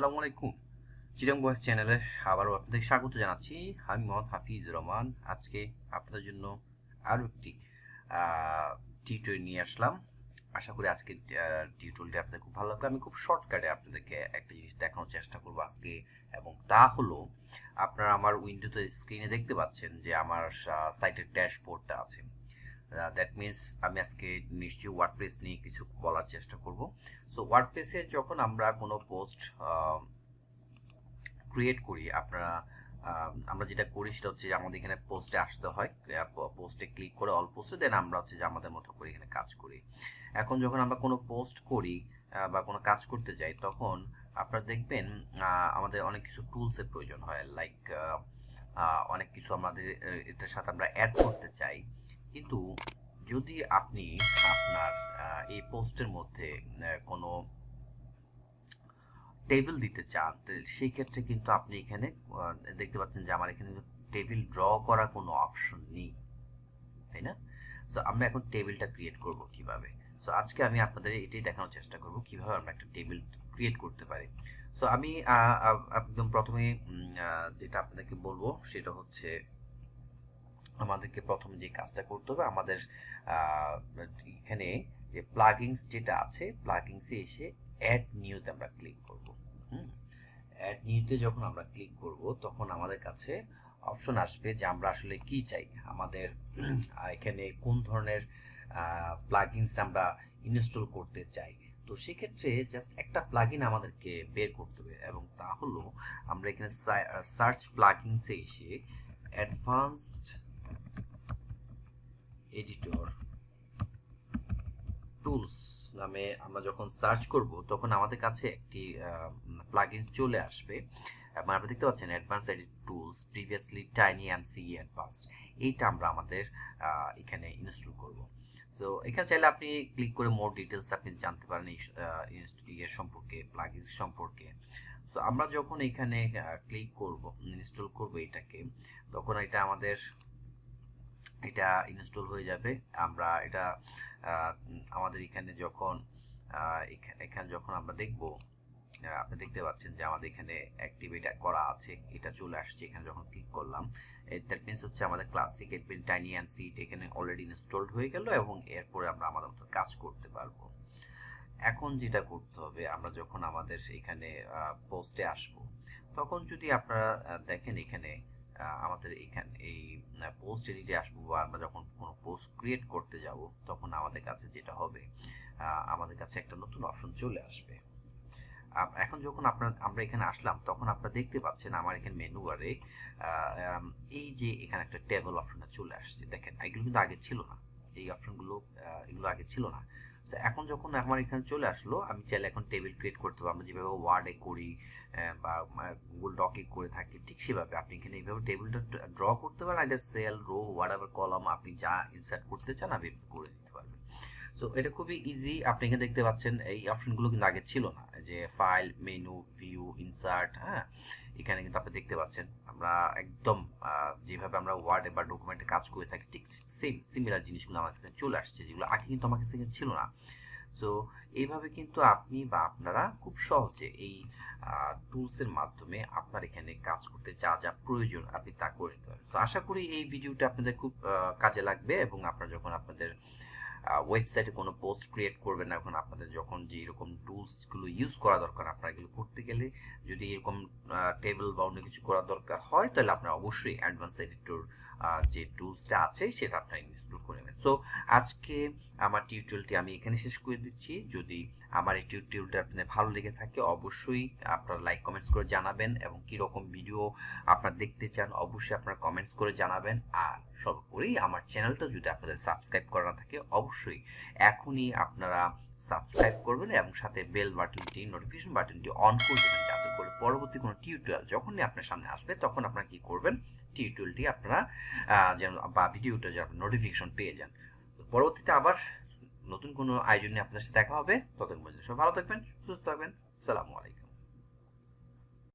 আসসালামু আলাইকুম। চিটাগং ভয়েস চ্যানেলে আবারও আপনাদের স্বাগত জানাচ্ছি। আমি মোহাম্মদ হাফিজুর রহমান। আজকে আপনাদের জন্য আরও একটি টিউটোরিয়াল নিয়ে আসলাম। আশা করি আজকে টিউটোরিয়ালটি আপনাদের খুব ভালো লাগবে। আমি খুব শর্টকাটে আপনাদেরকে একটা জিনিস দেখানোর চেষ্টা করবো আজকে, এবং তা হলো আপনারা আমার উইন্ডোতে স্ক্রিনে দেখতে পাচ্ছেন যে আমার সাইটের ড্যাশবোর্ডটা আছে। দ্যাট মিনস আমি আজকে নিশ্চয়ই ওয়ার্ডপ্রেস নিয়ে কিছু বলার চেষ্টা করব। সো ওয়ার্ডপ্রেসে যখন আমরা কোনো পোস্ট ক্রিয়েট করি, আমরা যেটা করি সেটা হচ্ছে যে আমাদের এখানে পোস্টে আসতে হয়, পোস্টে ক্লিক করে অল পোস্টে, দেন আমরা হচ্ছে যে আমাদের মতো করে এখানে কাজ করি। এখন যখন আমরা কোনো পোস্ট করি বা কোনো কাজ করতে যাই, তখন আপনারা দেখবেন আমাদের অনেক কিছু টুলসের প্রয়োজন হয়। লাইক অনেক কিছু আমাদের এটার সাথে আমরা অ্যাড করতে চাই। কিন্তু যদি আপনি আপনার এই পোস্টের মধ্যে কোনো টেবিল দিতে চান, সেই ক্ষেত্রে কিন্তু আপনি এখানে দেখতে পাচ্ছেন যে আমার এখানে টেবিল ড্র করা কোনো অপশন নেই, তাই না? সো আমরা এখন টেবিলটা ক্রিয়েট করব কিভাবে। সো আজকে আমি আপনাদের এটাই দেখানোর চেষ্টা করব কিভাবে আমরা একটা টেবিল ক্রিয়েট করতে পারি। সো আমি একদম প্রথমে যেটা আপনাদেরকে বলবো সেটা হচ্ছে আমাদেরকে প্রথমে যে কাজটা করতে হবে, আমাদের এখানে যে প্লাগইনস যেটা আছে, প্লাগইনসে এসে অ্যাড নিউতে আমরা ক্লিক করব। অ্যাড নিউতে যখন আমরা ক্লিক করব, তখন আমাদের কাছে অপশন আসবে যে আমরা আসলে কি চাই, আমাদের এখানে কোন ধরনের প্লাগইনস আমরা ইনস্টল করতে চাই। তো সেক্ষেত্রে জাস্ট একটা প্লাগইন আমাদেরকে বের করতে হবে, এবং তা হলো আমরা এখানে সার্চ প্লাগইনসে এসে অ্যাডভান্সড এডিটর টুলস নামে আমরা যখন সার্চ করব, তখন আমাদের কাছে একটি প্লাগইন চলে আসবে। এবং আপনি দেখতে পাচ্ছেন advance edit tools, previously tiny MCE advanced. এইটা আমরা আমাদের এখানে ইনস্টল করব। সো এখানে চাইলে আপনি ক্লিক করে মোর ডিটেলস আপনি জানতে পারেন এর সম্পর্কে, প্লাগইনস সম্পর্কে। সো আমরা যখন এখানে ক্লিক করব, ইনস্টল করব এটাকে, তখন এটা ইনস্টল হয়ে যাবে। আমরা এটা আমাদের এখানে যখন আমরা দেখব, আপনি দেখতে পাচ্ছেন যে আমাদের এখানে অ্যাক্টিভেট করা আছে, এটা চলে আসছে। এখানে যখন ক্লিক করলাম, দ্যাট মিনস হচ্ছে আমাদের ক্লাসিক এডমিন টাইনি এমসিই এখানে অলরেডি ইনস্টলড হয়ে গেল, এবং এরপরে আমরা আমাদের মতো কাজ করতে পারবো। এখন যেটা করতে হবে, আমরা যখন আমাদের এখানে পোস্টে আসব, তখন যদি আপনারা দেখেন এখানে আমাদের এখানে এই পোস্ট এডিটে আসবো, বা আমরা যখন কোনো পোস্ট ক্রিয়েট করতে যাব, তখন আমাদের কাছে যেটা হবে, আমাদের কাছে একটা নতুন অপশন চলে আসবে। এখন যখন আমরা এখানে আসলাম, তখন আপনারা দেখতে পাচ্ছেন আমার এখানে মেনু বারে এই যে এখানে একটা টেবিল অপশনটা চলে আসছে। দেখেন এগুলো কিন্তু আগে ছিল না, এই অপশনগুলো এগুলো আগে ছিল না। তো এখন যখন আমার এখানে চলে আসলো, আমি চাইলে এখন টেবিল ক্রিয়েট করতে পারবো। আমরা যেভাবে ওয়ার্ডে করি বা গুগল ডকে করে থাকি, ঠিক সেভাবে আপনি এখানে এইভাবে টেবিলটা ড্র করতে পারেন। এটা সেল, রো, হোয়াটএভার কলাম আপনি যা ইনসার্ট করতে চান আপনি করে দিতে পারবেন। সো এটা খুবই ইজি। আপনি এখানে দেখতে পাচ্ছেন এই অপশনগুলো কিন্তু আগে ছিল না, যে ফাইল, মেনু, ভিউ, ইনসার্ট। হ্যাঁ, এখানে কিন্তু আপনি দেখতে পাচ্ছেন আমরা একদম যেভাবে আমরা ওয়ার্ডে বা ডকুমেন্টে কাজ করে থাকি, ঠিক সিমিলার জিনিসগুলো আমার কাছে চলে আসছে, যেগুলো আগে কিন্তু আমার কাছে ছিল না। সো এইভাবে কিন্তু আপনি বা আপনারা খুব সহজে এই টুলসের মাধ্যমে আপনার এখানে কাজ করতে যা যা প্রয়োজন আপনি তা করে নিতে পারেন। তো আশা করি এই ভিডিওটা আপনাদের খুব কাজে লাগবে, এবং আপনারা যখন আপনাদের ওয়েবসাইটে কোনো পোস্ট ক্রিয়েট করবেন, এখন আপনাদের যখন যে এরকম টুলসগুলো ইউজ করা দরকার, আপনারা এগুলো করতে গেলে যদি এরকম টেবিল বা অন্য কিছু করার দরকার হয়, তাহলে আপনারা অবশ্যই অ্যাডভান্স এডিটর যে টুলসটা আছে সেটা আপনারা ইনস্টল করে নেবেন। সো আজকে আমার টিউটোরিয়ালটি আমি এখানে শেষ করে দিচ্ছি। যদি আমার এই টিউটোরিয়ালটা আপনাদের ভালো লেগে থাকে, অবশ্যই আপনারা লাইক কমেন্টস করে জানাবেন, এবং কীরকম ভিডিও আপনারা দেখতে চান অবশ্যই আপনারা কমেন্টস করে জানাবেন। আর সর্বোপরি আমার চ্যানেলটা যদি আপনাদের সাবস্ক্রাইব করা না থাকে, অবশ্যই এখনই আপনারা সাবস্ক্রাইব করবেন, এবং সাথে বেল বাটনটি, নোটিফিকেশন বাটনটি অন করে দেবেন, যাতে করে পরবর্তী কোনো টিউটোরিয়াল যখনই আপনার সামনে আসবে, তখন আপনারা কি করবেন, টিউটোরিয়ালটি আপনারা যেন বা ভিডিওটা যেন নোটিফিকেশন পেয়ে যান। পরবর্তীতে আবার নতুন কোনো আয়োজন নিয়ে আপনার সাথে দেখা হবে। ততক্ষণ পর্যন্ত সবাই ভালো থাকবেন, সুস্থ থাকবেন। আসসালামু আলাইকুম।